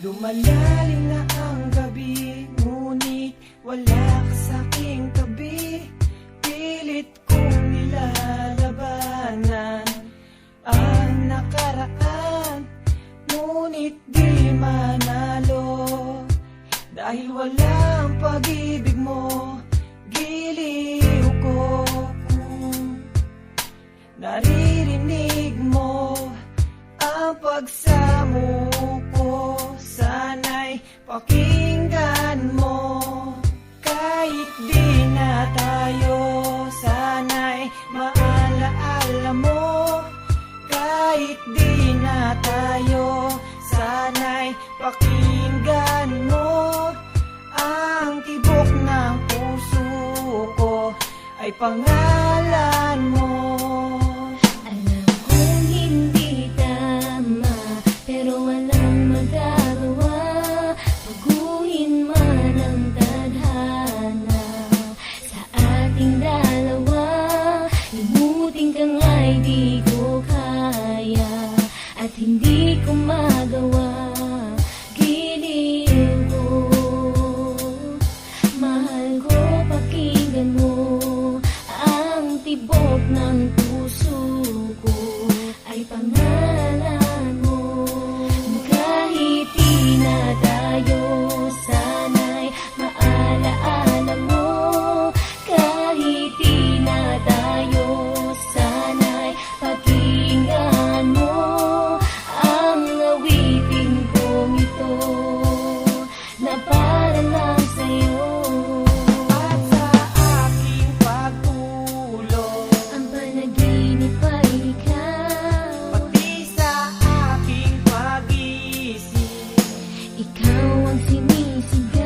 Lumalalim na ang gabi, ngunit wala ka sa'king tabi. Pilit kong nilalabanan ang nakaraan, ngunit di manalo. Dahil walang pag-ibig mo, giliw ko kung naririnig mo ang pagsamo ko. Sana'y pakinggan mo, kahit di na tayo. Sana'y maalaala mo, kahit di na tayo. Sana'y pakinggan mo, ang tibok ng puso ko ay pangalan mo. Alam kong hindi tama, pero walang magagawa. Baguhin man ang tadhana sa ating dalawa. Limutin ka nga'y di ko kaya, at hindi ko magawa. Giliw ko, mahal ko, pakinggan mo ang tibok ng puso ko ay pangalan mo. Kahit di na tayo, sana'y maalaala mo. Kahit di na tayo, sana'y pakinggan mo ang awitin kong ito na para lang sa'yo. At sa aking pagtulog, Ang panaginip ay ikaw, pati sa aking pag-isip, ikaw ang sinisigaw.